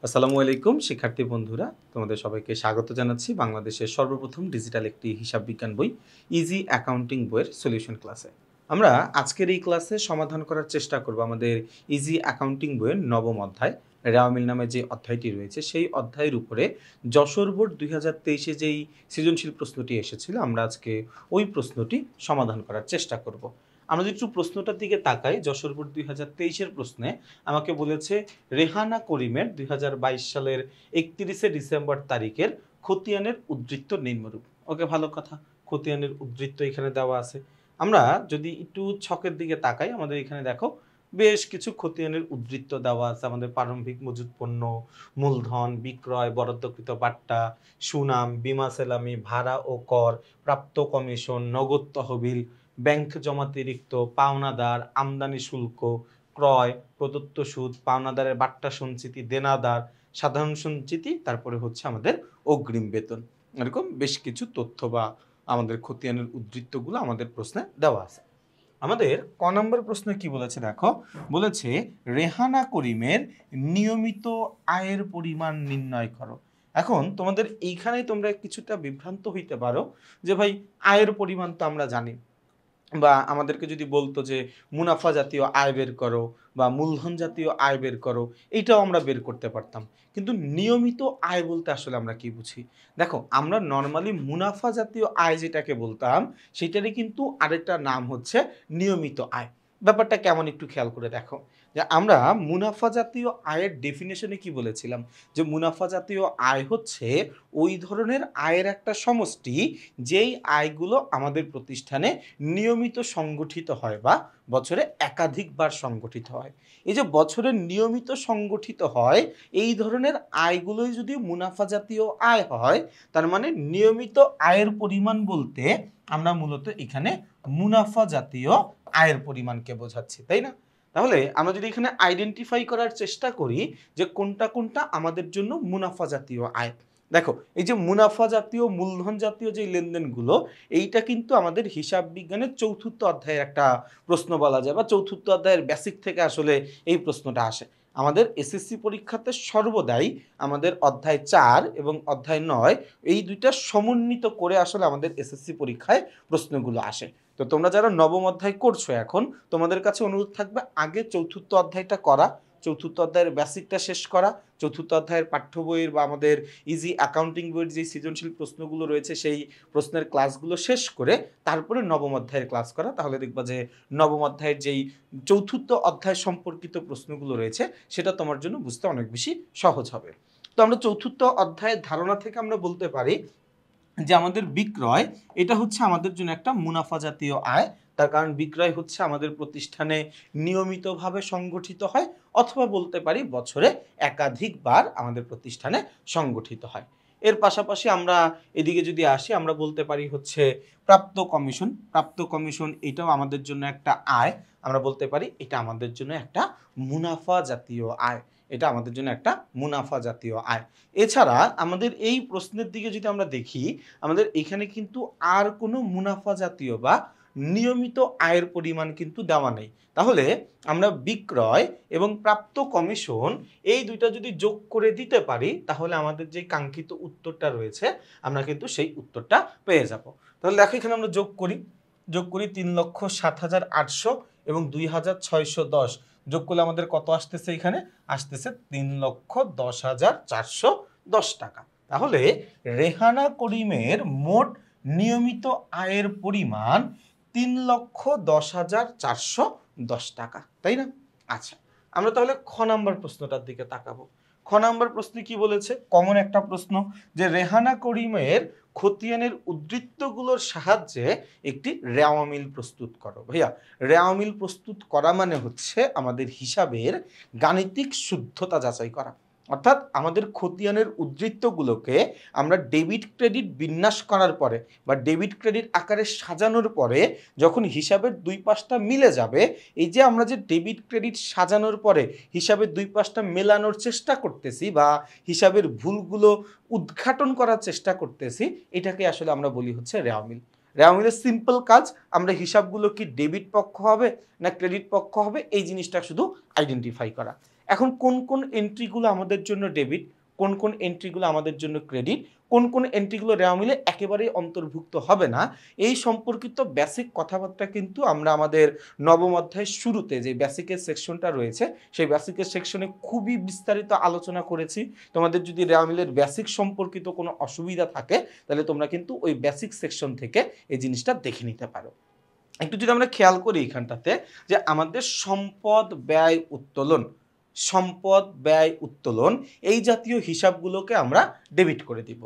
আসসালামু আলাইকুম শিক্ষার্থী বন্ধুরা, তোমাদের সবাইকে স্বাগত জানাচ্ছি বাংলাদেশের সর্বপ্রথম ডিজিটাল একটি হিসাব বিজ্ঞান বই ইজি অ্যাকাউন্টিং বইয়ের সলিউশন ক্লাসে। আমরা আজকের এই ক্লাসে সমাধান করার চেষ্টা করব আমাদের ইজি অ্যাকাউন্টিং বইয়ের নবম অধ্যায় রেওয়ামিল নামে যে অধ্যায়টি রয়েছে সেই অধ্যায়ের উপরে যশোর বোর্ড 2023-এ যেই সৃজনশীল প্রশ্নটি এসেছিল আমরা আজকে ওই প্রশ্নটি সমাধান করার চেষ্টা করব। আমরা যদি একটু প্রশ্নটার দিকে তাকাই, যশোর বোর্ড 2023-এর প্রশ্নে আমাকে বলেছে রেহানা করিমের 2022 সালের 31শে ডিসেম্বর তারিখের খতিয়ানের উদ্ধৃত্ত নিম্নরূপ। ওকে, ভালো কথা, খতিয়ানের উদ্ধৃত্ত এখানে দেওয়া আছে। আমরা যদি একটু ছকের দিকে তাকাই, আমাদের এখানে দেখো বেশ কিছু খতিয়ানের উদ্ধৃত্ত দেওয়া আছে। আমাদের প্রারম্ভিক মজুত পণ্য, মূলধন, বিক্রয়, বরাদ্দকৃত পাট্টা, সুনাম, বীমা সেলামি, ভাড়া ও কর, প্রাপ্ত কমিশন, নগদ তহবিল, ব্যাংক জমাতিরিক্ত, পাওনাদার, আমদানি শুল্ক, ক্রয়, প্রদত্ত সুদ, পাওনাদারের বাট্টা সঞ্চিতি, দেনাদার, সাধারণ সঞ্চিতি, তারপরে হচ্ছে আমাদের অগ্রিম বেতন। এরকম বেশ কিছু তথ্য বা আমাদের খতিয়ানের উদ্ধৃত্তগুলো আমাদের প্রশ্নে দেওয়া আছে। আমাদের ক নম্বর প্রশ্নে কি বলেছে দেখো, বলেছে রেহানা করিমের নিয়মিত আয়ের পরিমাণ নির্ণয় করো। এখন তোমাদের এইখানেই তোমরা কিছুটা বিভ্রান্ত হইতে পারো যে ভাই আয়ের পরিমাণ তো আমরা জানি, বা আমাদেরকে যদি বলতো যে মুনাফা জাতীয় আয় বের করো বা মূলধন জাতীয় আয় বের করো, এইটাও আমরা বের করতে পারতাম। কিন্তু নিয়মিত আয় বলতে আসলে আমরা কি বুঝি? দেখো, আমরা নর্মালি মুনাফা জাতীয় আয় যেটাকে বলতাম সেটারই কিন্তু আরেকটা নাম হচ্ছে নিয়মিত আয়। ব্যাপারটা কেমন একটু খেয়াল করে দেখো, যে আমরা মুনাফা জাতীয় আয়ের ডেফিনেশনে কি বলেছিলাম, যে মুনাফা জাতীয় আয় হচ্ছে ওই ধরনের আয়ের একটা সমষ্টি যেই আয়গুলো আমাদের প্রতিষ্ঠানে নিয়মিত সংগঠিত হয় বা বছরে একাধিকবার সংগঠিত হয়। এই যে বছরে নিয়মিত সংগঠিত হয় এই ধরনের আয়গুলোই যদি মুনাফা জাতীয় আয় হয়, তার মানে নিয়মিত আয়ের পরিমাণ বলতে আমরা মূলত এখানে মুনাফা জাতীয় আয়ের পরিমাণকে বোঝাচ্ছি, তাই না? তাহলে আমরা যদি এখানে আইডেন্টিফাই করার চেষ্টা করি যে কোনটা কোনটা আমাদের জন্য মুনাফা জাতীয় আয়, দেখো এই যে মুনাফা জাতীয় মূলধন জাতীয় যে লেনদেনগুলো, এইটা কিন্তু আমাদের হিসাব বিজ্ঞানের চতুর্থ অধ্যায়ের একটা প্রশ্ন বলা যায়, বা চতুর্থ অধ্যায়ের বেসিক থেকে আসলে এই প্রশ্নটা আসে। আমাদের এসএসসি পরীক্ষাতে সর্বদাই আমাদের অধ্যায় 4 এবং অধ্যায় 9 এই দুইটা সমন্বিত করে আসলে আমাদের এসএসসি পরীক্ষায় প্রশ্নগুলো আসে। তো তোমরা যারা নবম অধ্যায় করছো এখন, তোমাদের কাছে অনুরোধ থাকবে আগে চতুর্থ অধ্যায়টা করা, চতুর্থ অধ্যায়ের বেসিকটা শেষ করা, চতুর্থ অধ্যায়ের পাঠ্য বইয়ের বা আমাদের ইজি অ্যাকাউন্টিং বইয়ের যে সৃজনশীল প্রশ্নগুলো রয়েছে সেই প্রশ্নের ক্লাসগুলো শেষ করে তারপরে নবম অধ্যায়ের ক্লাস করা। তাহলে দেখবা যে নবম অধ্যায়ের যেই চতুর্থ অধ্যায় সম্পর্কিত প্রশ্নগুলো রয়েছে সেটা তোমার জন্য বুঝতে অনেক বেশি সহজ হবে। তো আমরা চতুর্থ অধ্যায়ের ধারণা থেকে আমরা বলতে পারি যে আমাদের বিক্রয় এটা হচ্ছে আমাদের জন্য একটা মুনাফা জাতীয় আয়। তার কারণ বিক্রয় হচ্ছে আমাদের প্রতিষ্ঠানে নিয়মিতভাবে সংগঠিত হয়, অথবা বলতে পারি বছরে একাধিকবার আমাদের প্রতিষ্ঠানে সংগঠিত হয়। এর পাশাপাশি আমরা এদিকে যদি আসি, আমরা বলতে পারি হচ্ছে প্রাপ্ত কমিশন। প্রাপ্ত কমিশন এটাও আমাদের জন্য একটা আয়, আমরা বলতে পারি এটা আমাদের জন্য একটা মুনাফা জাতীয় আয়, এটা আমাদের জন্য একটা মুনাফা জাতীয় আয়। এছাড়া আমাদের এই প্রশ্নের দিকে যদি আমরা দেখি, আমাদের এখানে কিন্তু আর কোনো মুনাফা জাতীয় বা নিয়মিত আয়ের পরিমাণ কিন্তু দেওয়া নেই। তাহলে আমরা বিক্রয় এবং প্রাপ্ত কমিশন এই দুইটা যদি যোগ করে দিতে পারি, তাহলে আমাদের যে কাঙ্ক্ষিত উত্তরটা রয়েছে আমরা কিন্তু সেই উত্তরটা পেয়ে যাব। তাহলে দেখো এখানে আমরা যোগ করি 3,07,800 এবং 2,610 যোগ করলে আমাদের কত আসতেছে? এখানে আসতেছে 3,10,410 টাকা। তাহলে রেহানা করিমের মোট নিয়মিত আয়ের পরিমাণ 3,10,410 টাকা, তাই না? আচ্ছা, আমরা তাহলে খ নাম্বার প্রশ্নটার দিকে তাকাবো। খ নাম্বার প্রশ্নে কি বলেছে? কমন একটা প্রশ্ন, যে রেহানা করিমের খতিয়ানের উদ্ধৃত্তগুলোর সাহায্যে একটি রেওয়ামিল প্রস্তুত করো। ভাইয়া, রেওয়ামিল প্রস্তুত করা মানে হচ্ছে আমাদের হিসাবের গাণিতিক শুদ্ধতা যাচাই করা। অর্থাৎ আমাদের খতিয়ানের উদ্ধৃত্তগুলোকে আমরা ডেবিট ক্রেডিট বিন্যাস করার পরে বা ডেবিট ক্রেডিট আকারে সাজানোর পরে যখন হিসাবের দুই পাশটা মিলে যাবে, এই যে আমরা যে ডেবিট ক্রেডিট সাজানোর পরে হিসাবের দুই পাশটা মেলানোর চেষ্টা করতেছি বা হিসাবের ভুলগুলো উদ্ঘাটন করার চেষ্টা করতেছি, এটাকে আসলে আমরা বলি হচ্ছে রেওয়ামিল। রেওয়ামিলের সিম্পল কাজ, আমরা হিসাবগুলো কি ডেবিট পক্ষ হবে না ক্রেডিট পক্ষ হবে এই জিনিসটা শুধু আইডেন্টিফাই করা। এখন কোন কোন এন্ট্রিগুলো আমাদের জন্য ডেবিট, কোন কোন এন্ট্রিগুলো আমাদের জন্য ক্রেডিট, কোন কোন এন্ট্রিগুলো রেওয়া মিলে একেবারেই অন্তর্ভুক্ত হবে না, এই সম্পর্কিত বেসিক কথাবার্তা কিন্তু আমরা আমাদের নবম অধ্যায়ের শুরুতে যে বেসিকের সেকশনটা রয়েছে সেই বেসিকের সেকশনে খুবই বিস্তারিত আলোচনা করেছি। তোমাদের যদি রেওয়া মিলের বেসিক সম্পর্কিত কোনো অসুবিধা থাকে তাহলে তোমরা কিন্তু ওই বেসিক সেকশন থেকে এই জিনিসটা দেখে নিতে পারো। একটু যদি আমরা খেয়াল করি এখানটাতে যে আমাদের সম্পদ ব্যয় উত্তোলন, সম্পদ ব্যয় উত্তোলন এই জাতীয় হিসাবগুলোকে আমরা ডেবিট করে দিব,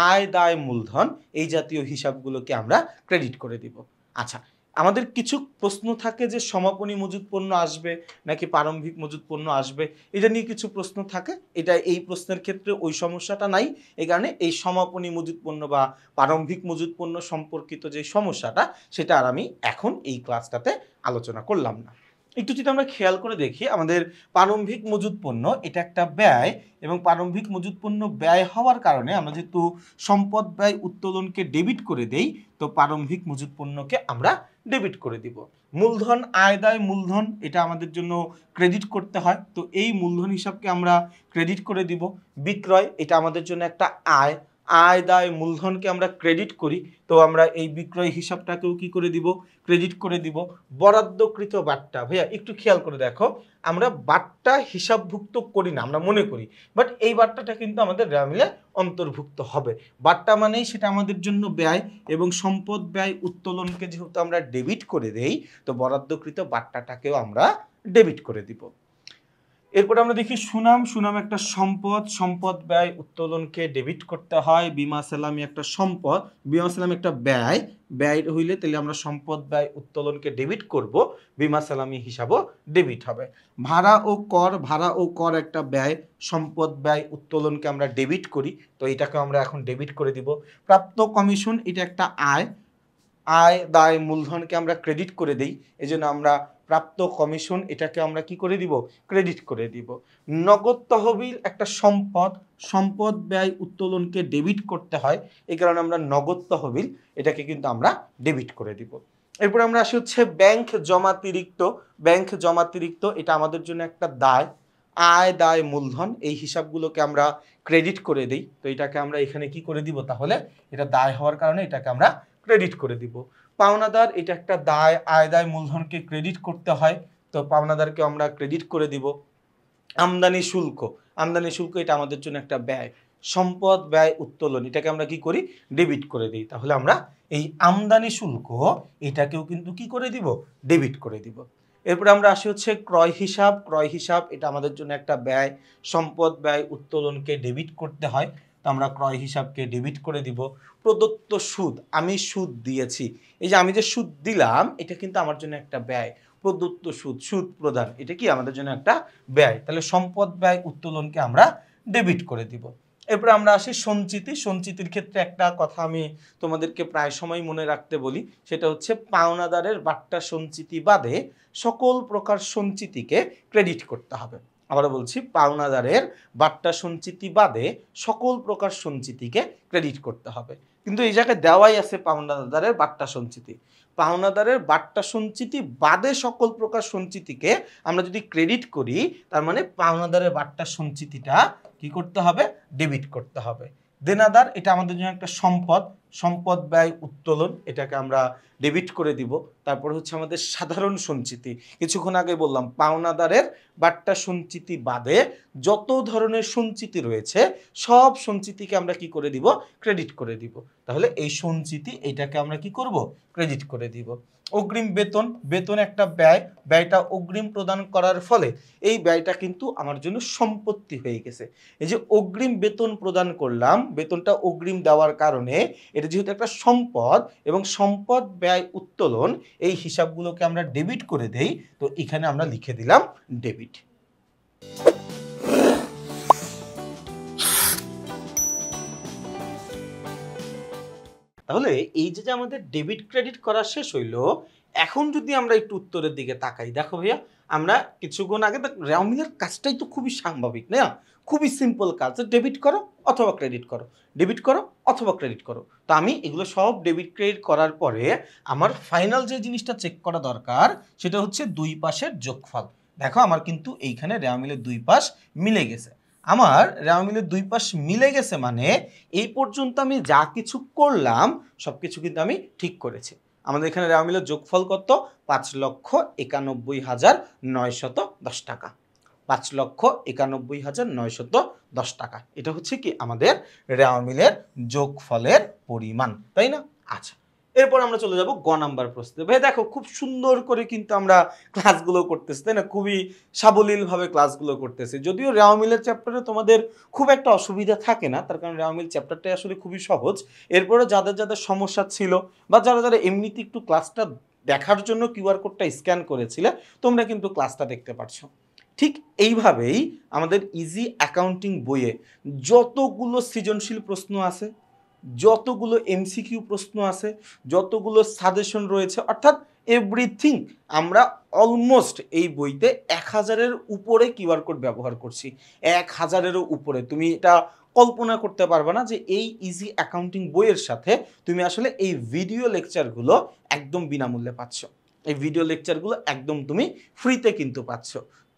আয় দায় মূলধন এই জাতীয় হিসাবগুলোকে আমরা ক্রেডিট করে দিব। আচ্ছা, আমাদের কিছু প্রশ্ন থাকে যে সমাপনী মজুত পণ্য আসবে নাকি প্রারম্ভিক মজুত পণ্য আসবে, এটা নিয়ে কিছু প্রশ্ন থাকে। এটা এই প্রশ্নের ক্ষেত্রে ওই সমস্যাটা নাই, এই কারণে এই সমাপনী মজুত পণ্য বা প্রারম্ভিক মজুত পণ্য সম্পর্কিত যে সমস্যাটা সেটা আর আমি এখন এই ক্লাসটাতে আলোচনা করলাম না। একটু যদি আমরা খেয়াল করে দেখি, আমাদের প্রারম্ভিক মজুত পণ্য এটা একটা ব্যয়, এবং প্রারম্ভিক মজুত পণ্য ব্যয় হওয়ার কারণে আমরা যেহেতু সম্পদ ব্যয় উত্তোলনকে ডেবিট করে দেই, তো প্রারম্ভিক মজুত পণ্যকে আমরা ডেবিট করে দিব। মূলধন আয় দায় মূলধন এটা আমাদের জন্য ক্রেডিট করতে হয়, তো এই মূলধন হিসাবকে আমরা ক্রেডিট করে দিব। বিক্রয় এটা আমাদের জন্য একটা আয়, আয় দায় মূলধনকে আমরা ক্রেডিট করি, তো আমরা এই বিক্রয় হিসাবটাকেও কি করে দিব, ক্রেডিট করে দিব। বরাদ্দকৃত বাট্টা, ভাইয়া একটু খেয়াল করে দেখো, আমরা বাট্টা হিসাবভুক্ত করি না, আমরা মনে করি, বাট এই বাট্টাটা কিন্তু আমাদের রেওয়া মিলে অন্তর্ভুক্ত হবে। বাট্টা মানেই সেটা আমাদের জন্য ব্যয়, এবং সম্পদ ব্যয় উত্তোলনকে যেহেতু আমরা ডেবিট করে দেই, তো বরাদ্দকৃত বাট্টাটাকেও আমরা ডেবিট করে দিব। এরপরে আমরা দেখি সুনাম, সুনাম একটা সম্পদ, সম্পদ ব্যয় উত্তোলনকে ডেবিট করতে হয়। বিমা সালামি একটা সম্পদ, বিমা সালামি একটা ব্যয়, ব্যয় হইলে তাহলে আমরা সম্পদ ব্যয় উত্তোলনকে ডেবিট করব, বিমা সালামি হিসাবও ডেবিট হবে। ভাড়া ও কর, ভাড়া ও কর একটা ব্যয়, সম্পদ ব্যয় উত্তোলনকে আমরা ডেবিট করি, তো এটাকে আমরা এখন ডেবিট করে দিব। প্রাপ্ত কমিশন এটা একটা আয়, আয় দায় মূলধনকে আমরা ক্রেডিট করে দেই, এজন্য আমরা প্রাপ্ত কমিশন এটাকে আমরা কি করে দিব, ক্রেডিট করে দিব। নগদ তহবিল একটা সম্পদ, সম্পদ ব্যয় উত্তোলনকে ডেবিট করতে হয়, এই কারণে আমরা নগদ তহবিল এটাকে কিন্তু আমরা ডেবিট করে দিব। এরপর আমরা আসি হচ্ছে ব্যাংক জমাতিরিক্ত, ব্যাংক জমাতিরিক্ত এটা আমাদের জন্য একটা দায়, আয় দায় মূলধন এই হিসাবগুলোকে আমরা ক্রেডিট করে দিই, তো এটাকে আমরা এখানে কি করে দিব, তাহলে এটা দায় হওয়ার কারণে এটাকে আমরা ক্রেডিট করে দিব। পাওনাদার এটা একটা দায়, আয় দায় মূলধনকে ক্রেডিট করতে হয়, তো পাওনাদারকে আমরা ক্রেডিট করে দিব। আমদানি শুল্ক, আমদানি শুল্ক এটা আমাদের জন্য একটা ব্যয়, সম্পদ ব্যয় উত্তোলন এটাকে আমরা কি করি, ডেবিট করে দিই, তাহলে আমরা এই আমদানি শুল্ক এটাকেও কিন্তু কি করে দিব, ডেবিট করে দিব। এরপরে আমরা আসি হচ্ছে ক্রয় হিসাব, ক্রয় হিসাব এটা আমাদের জন্য একটা ব্যয়, সম্পদ ব্যয় উত্তোলনকে ডেবিট করতে হয়, তো আমরা ক্রয় হিসাবকে ডেবিট করে দিব। প্রদত্ত সুদ, আমি সুদ দিয়েছি, এই যে আমি যে সুদ দিলাম এটা কিন্তু আমার জন্য একটা ব্যয়, প্রদত্ত সুদ, সুদ প্রদান এটা কি আমাদের জন্য একটা ব্যয়, তাহলে সম্পদ ব্যয় উত্তোলনকে আমরা ডেবিট করে দিব। এরপরে আমরা আসি সঞ্চিতি, সঞ্চিতির ক্ষেত্রে একটা কথা আমি তোমাদেরকে প্রায় সময় মনে রাখতে বলি, সেটা হচ্ছে পাওনাদারের বাট্টা সঞ্চিতি বাদে সকল প্রকার সঞ্চিতিকে ক্রেডিট করতে হবে। আবারও বলছি, পাওনাদারের বাট্টা সঞ্চিতি বাদে সকল প্রকার সঞ্চিতিকে ক্রেডিট করতে হবে, কিন্তু এই জায়গায় দেওয়াই আছে পাওনাদারের বাট্টা সঞ্চিতি, পাওনাদারের বাট্টা সঞ্চিতি বাদে সকল প্রকার সঞ্চিতিকে আমরা যদি ক্রেডিট করি, তার মানে পাওনাদারের বাট্টা সঞ্চিতিটা কি করতে হবে, ডেবিট করতে হবে। দেনাদার এটা আমাদের জন্য একটা সম্পদ, সম্পদ ব্যয় উত্তোলন এটাকে আমরা ডেবিট করে দিব। তারপর হচ্ছে আমাদের সাধারণ সঞ্চিতি, কিছুক্ষণ আগে বললাম পাওনাদারের বাট্টা সঞ্চিতি বাদে যত ধরনের সঞ্চিতি রয়েছে সব সঞ্চিতিকে আমরা কি করে দিব, ক্রেডিট করে দিব, তাহলে এই সঞ্চিতি এটাকে আমরা কি করব, ক্রেডিট করে দিব। অগ্রিম বেতন, বেতন একটা ব্যয়, ব্যয়টা অগ্রিম প্রদান করার ফলে এই ব্যয়টা কিন্তু আমার জন্য সম্পত্তি হয়ে গেছে। এই যে অগ্রিম বেতন প্রদান করলাম, বেতনটা অগ্রিম দেওয়ার কারণে এটা যেহেতু একটা সম্পদ এবং সম্পদ ব্যয় উত্তোলন এই হিসাবগুলোকে আমরা ডেবিট করে দেই, তো এখানে আমরা লিখে দিলাম ডেবিট। তাহলে এই যে আমাদের ডেবিট ক্রেডিট করা শেষ হইলো, এখন যদি আমরা একটু উত্তরের দিকে তাকাই, দেখো ভাইয়া আমরা কিছুক্ষণ আগে রেওয়া মিলের কাজটাই তো খুবই স্বাভাবিক না, খুবই সিম্পল কাজ, ডেবিট করো অথবা ক্রেডিট করো, ডেবিট করো অথবা ক্রেডিট করো। তো আমি এগুলো সব ডেবিট ক্রেডিট করার পরে আমার ফাইনাল যে জিনিসটা চেক করা দরকার সেটা হচ্ছে দুই পাশের যোগফল। দেখো আমার কিন্তু এইখানে রেওয়া মিলের দুই পাশ মিলে গেছে। আমার রেওয়া মিলের দুই পাশ মিলে গেছে মানে এই পর্যন্ত আমি যা কিছু করলাম সব কিছু কিন্তু আমি ঠিক করেছি। আমাদের এখানে রেওয়া মিলের যোগফল কত? ৫,৯১,৯১০ টাকা। ৫,৯১,৯১০ টাকা। এটা হচ্ছে কি আমাদের রেওয়া মিলের যোগফলের পরিমাণ, তাই না? আচ্ছা, এরপর আমরা চলে যাব গ নাম্বার প্রশ্নে। ভাই দেখো খুব সুন্দর করে কিন্তু আমরা ক্লাসগুলো করতেছি, তাই না? খুবই সাবলীলভাবে ক্লাসগুলো করতেছি। যদিও রেওয়া মিলের চ্যাপ্টারে তোমাদের খুব একটা অসুবিধা থাকে না, তার কারণ রেওয়া মিল চ্যাপ্টারটাই আসলে খুবই সহজ। এরপরে যাদের যাদের সমস্যা ছিল বা যারা যারা এমনিতে একটু ক্লাসটা দেখার জন্য কিউআর কোডটা স্ক্যান করেছিলে, তোমরা কিন্তু ক্লাসটা দেখতে পারছো। ঠিক এইভাবেই আমাদের ইজি অ্যাকাউন্টিং বইয়ে যতগুলো সৃজনশীল প্রশ্ন আছে, যতগুলো এমসিকিউ প্রশ্ন আছে, যতগুলো সাজেশন রয়েছে, অর্থাৎ এভরিথিং আমরা অলমোস্ট এই বইতে ১,০০০-এর উপরে কিউআর কোড ব্যবহার করছি। ১,০০০-এরও উপরে। তুমি এটা কল্পনা করতে পারবে না যে এই ইজি অ্যাকাউন্টিং বইয়ের সাথে তুমি আসলে এই ভিডিও লেকচারগুলো একদম বিনামূল্যে পাচ্ছ। এই ভিডিও লেকচারগুলো একদম তুমি ফ্রিতে কিন্তু পাচ্ছ।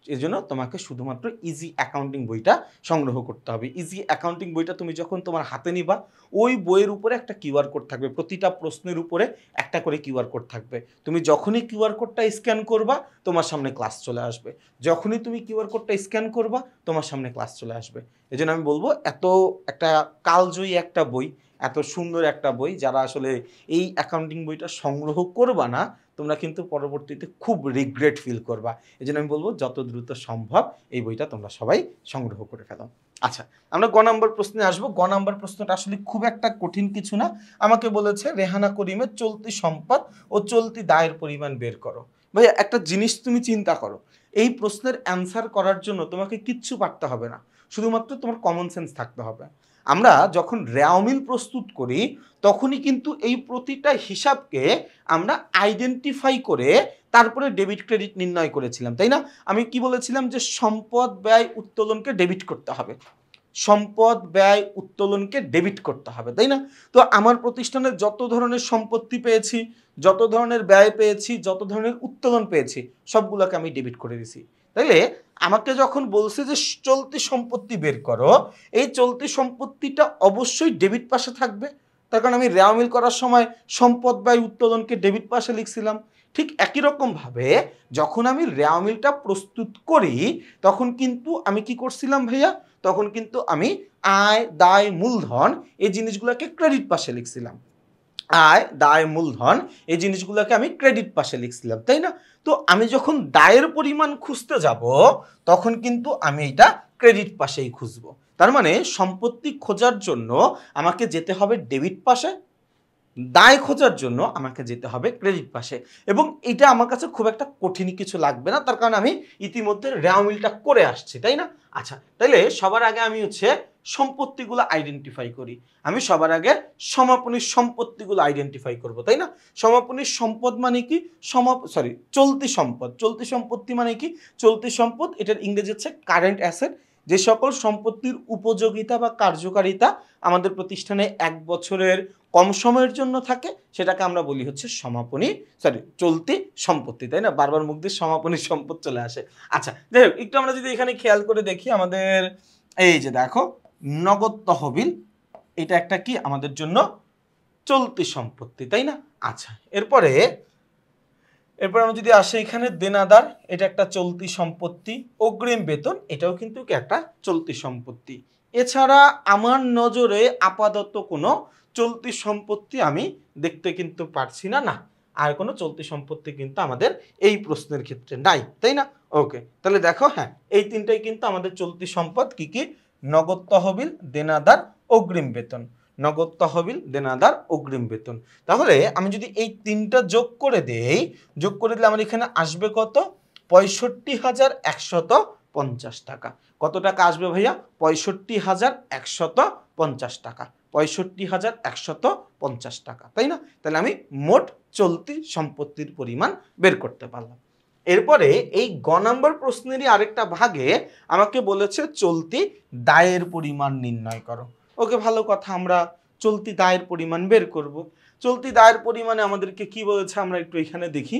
এজন্য তোমাকে শুধুমাত্র ইজি অ্যাকাউন্টিং বইটা সংগ্রহ করতে হবে। ইজি অ্যাকাউন্টিং বইটা তুমি যখন তোমার হাতে নিবা, ওই বইয়ের উপরে একটা কিউআর কোড থাকবে, প্রতিটা প্রশ্নের উপরে একটা করে কিউআর কোড থাকবে। তুমি যখনই কিউআর কোডটা স্ক্যান করবা তোমার সামনে ক্লাস চলে আসবে। যখনই তুমি কিউআর কোডটা স্ক্যান করবা তোমার সামনে ক্লাস চলে আসবে। এজন্য আমি বলবো এত একটা কালজয়ী একটা বই, এত সুন্দর একটা বই, যারা আসলে এই অ্যাকাউন্টিং বইটা সংগ্রহ করবা না তোমরা কিন্তু পরবর্তীতে খুব রিগ্রেট ফিল করবা। এই জন্য আমি বলবো যত দ্রুত সম্ভব এই বইটা তোমরা সবাই সংগ্রহ করে ফেলো। আচ্ছা, আমরা গ নম্বর প্রশ্নে আসবো। গ নম্বর প্রশ্নটা আসলে খুব একটা কঠিন কিছু না। আমাকে বলেছে রেহানা করিমের চলতি সম্পদ ও চলতি দায়ের পরিমাণ বের করো। ভাই একটা জিনিস তুমি চিন্তা করো, এই প্রশ্নের অ্যান্সার করার জন্য তোমাকে কিচ্ছু পারতে হবে না, শুধুমাত্র তোমার কমন সেন্স থাকতে হবে। আমরা যখন রেওয়া মিল প্রস্তুত করি তখনই কিন্তু এই প্রতিটা হিসাবকে আমরা আইডেন্টিফাই করে তারপরে ডেবিট ক্রেডিট নির্ণয় করেছিলাম, তাই না? আমি কি বলেছিলাম যে সম্পদ ব্যয় উত্তোলনকে ডেবিট করতে হবে, সম্পদ ব্যয় উত্তোলনকে ডেবিট করতে হবে, তাই না? তো আমার প্রতিষ্ঠানে যত ধরনের সম্পত্তি পেয়েছি, যত ধরনের ব্যয় পেয়েছি, যত ধরনের উত্তোলন পেয়েছি, সবগুলোকে আমি ডেবিট করে দিছি। তাইলে আমাকে যখন বলছে যে চলতি সম্পত্তি বের করো, এই চলতি সম্পত্তিটা অবশ্যই ডেবিট পাশে থাকবে। তার কারণ আমি রেওয়া মিল করার সময় সম্পদ ব্যয় উত্তোলনকে ডেবিট পাশে লিখছিলাম। ঠিক একই রকমভাবে যখন আমি রেওয়া মিলটা প্রস্তুত করি তখন কিন্তু আমি কি করছিলাম ভাইয়া? তখন কিন্তু আমি আয় দায় মূলধন এই জিনিসগুলোকে ক্রেডিট পাশে লিখছিলাম। আয় দায় মূলধন এই জিনিসগুলোকে আমি ক্রেডিট পাশে লিখছিলাম, তাই না? তো আমি যখন দায়ের পরিমাণ খুঁজতে যাব তখন কিন্তু আমি এটা ক্রেডিট পাশেই খুঁজবো। তার মানে সম্পত্তি খোঁজার জন্য আমাকে যেতে হবে ডেবিট পাশে, দায় খোঁজার জন্য আমাকে যেতে হবে ক্রেডিট পাশে। এবং এটা আমার কাছে খুব একটা কঠিন কিছু লাগবে না, তার কারণ আমি ইতিমধ্যে রেওয়া মিলটা করে আসছি, তাই না? আচ্ছা, তাহলে সবার আগে আমি সম্পত্তিগুলো আইডেন্টিফাই করি। আমি সবার আগে সমাপনীর সম্পত্তিগুলো আইডেন্টিফাই করব, তাই না? সমাপনীর সম্পদ মানে কি? চলতি সম্পদ। চলতি সম্পত্তি মানে কি? চলতি সম্পদ এটার ইংরেজি হচ্ছে কারেন্ট অ্যাসেট। যে সকল সম্পত্তির উপযোগিতা বা কার্যকারিতা আমাদের প্রতিষ্ঠানে 1 বছরের কম সময়ের জন্য থাকে সেটাকে আমরা বলি হচ্ছে চলতি সম্পত্তি, তাই না? বারবার মুখ দিয়ে সমাপনীর সম্পদ চলে আসে। আচ্ছা, যাই হোক, একটু আমরা যদি এখানে খেয়াল করে দেখি, আমাদের এই যে দেখো নগদ তহবিল, এটা একটা কি আমাদের জন্য চলতি সম্পত্তি, তাই না? আচ্ছা, এরপর আমরা যদি আসি এখানে দেনাদার, এটা একটা চলতি সম্পত্তি। অগ্রিম বেতন, এটাও কিন্তু একটা চলতি সম্পত্তি। এছাড়া আমার নজরে আপাতত কোনো চলতি সম্পত্তি আমি দেখতে কিন্তু পারছি না। না, আর কোনো চলতি সম্পত্তি কিন্তু আমাদের এই প্রশ্নের ক্ষেত্রে নাই, তাই না? ওকে, তাহলে দেখো, হ্যাঁ, এই তিনটাই কিন্তু আমাদের চলতি সম্পদ। কি কি? নগদ তহবিল, দেনাদার, অগ্রিম বেতন। নগদ তহবিল, দেনাদার, অগ্রিম বেতন। তাহলে আমি যদি এই তিনটা যোগ করে দিলে আমার এখানে আসবে কত? 65,150 টাকা। কত টাকা আসবে ভাইয়া? 65,150 টাকা। 65,150 টাকা, তাই না? তাহলে আমি মোট চলতি সম্পত্তির পরিমাণ বের করতে পারলাম। এরপরে এই গ নাম্বার প্রশ্নেরই আরেকটা ভাগে আমাকে বলেছে চলতি দায়ের পরিমাণ নির্ণয় করো। ওকে, ভালো কথা, আমরা চলতি দায়ের পরিমাণ বের করব। চলতি দায়ের পরিমাণে আমাদেরকে কি বলেছে আমরা একটু এখানে দেখি।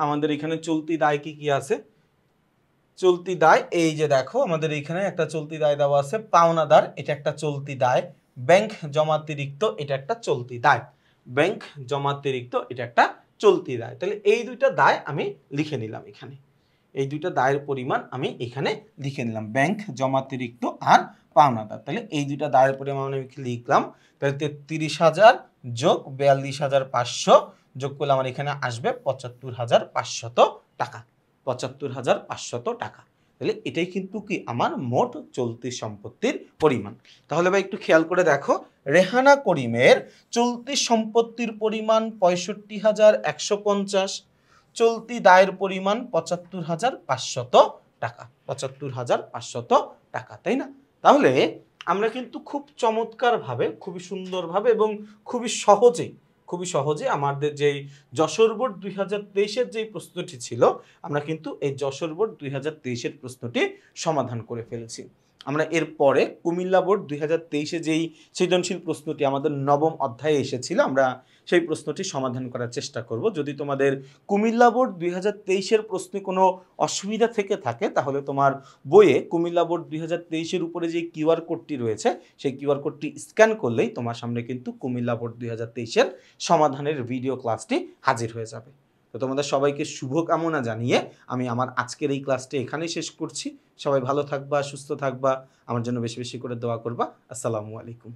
আমাদের এখানে চলতি দায় কি কি আছে? চলতি দায় এই যে দেখো আমাদের এখানে একটা চলতি দায় দেওয়া আছে, পাওনাদার এটা একটা চলতি দায়, ব্যাংক জমাতিরিক্ত এটা একটা চলতি দায়, ব্যাংক জমাতিরিক্ত এটা একটা চলতি দায়। তাহলে এই দুইটা দায় আমি লিখে নিলাম এখানে, এই দুইটা দায়ের পরিমাণ আমি এখানে লিখে নিলাম, ব্যাংক জমাতিরিক্ত আর পাওনাদার। তাহলে এই দুইটা দায়ের পরিমাণ আমি লিখলাম। তাহলে 33,000 যোগ 42,500 যোগ করলে আমার এখানে আসবে 75,500 টাকা, 75,500 টাকা। তাহলে এটাই কিন্তু কি আমার মোট চলতি সম্পত্তির পরিমাণ। তাহলে ভাই একটু খেয়াল করে দেখো, রেহানা করিমের চলতি সম্পত্তির পরিমাণ 65,150, চলতি দায়ের পরিমাণ 75,500 টাকা, 75,500 টাকা, তাই না? তাহলে আমরা কিন্তু খুব চমৎকারভাবে, খুবই সুন্দরভাবে এবং খুবই সহজে আমাদের যেই যশোর বোর্ড 2023-এর যেই প্রশ্নটি ছিল, আমরা কিন্তু এই যশোর বোর্ড 2023-এর প্রশ্নটি সমাধান করে ফেলেছি। আমরা এরপরে কুমিল্লা বোর্ড 2023-এ যেই সৃজনশীল প্রশ্নটি আমাদের নবম অধ্যায়ে এসেছিল, আমরা সেই প্রশ্নটি সমাধান করার চেষ্টা করব। যদি তোমাদের কুমিল্লা বোর্ড 2023-এর প্রশ্নে কোনো অসুবিধা থেকে থাকে, তাহলে তোমার বইয়ে কুমিল্লা বোর্ড 2023-এর উপরে যে কিউআর কোডটি রয়েছে, সেই কিউআর কোডটি স্ক্যান করলেই তোমার সামনে কিন্তু কুমিল্লা বোর্ড 2023-এর সমাধানের ভিডিও ক্লাসটি হাজির হয়ে যাবে। তো তোমাদের সবাইকে শুভকামনা জানিয়ে আমি আমার আজকের এই ক্লাসটি এখানেই শেষ করছি। সবাই ভালো থাকবা, সুস্থ থাকবা, আমার জন্য বেশি বেশি করে দোয়া করবা। আসসালামু আলাইকুম।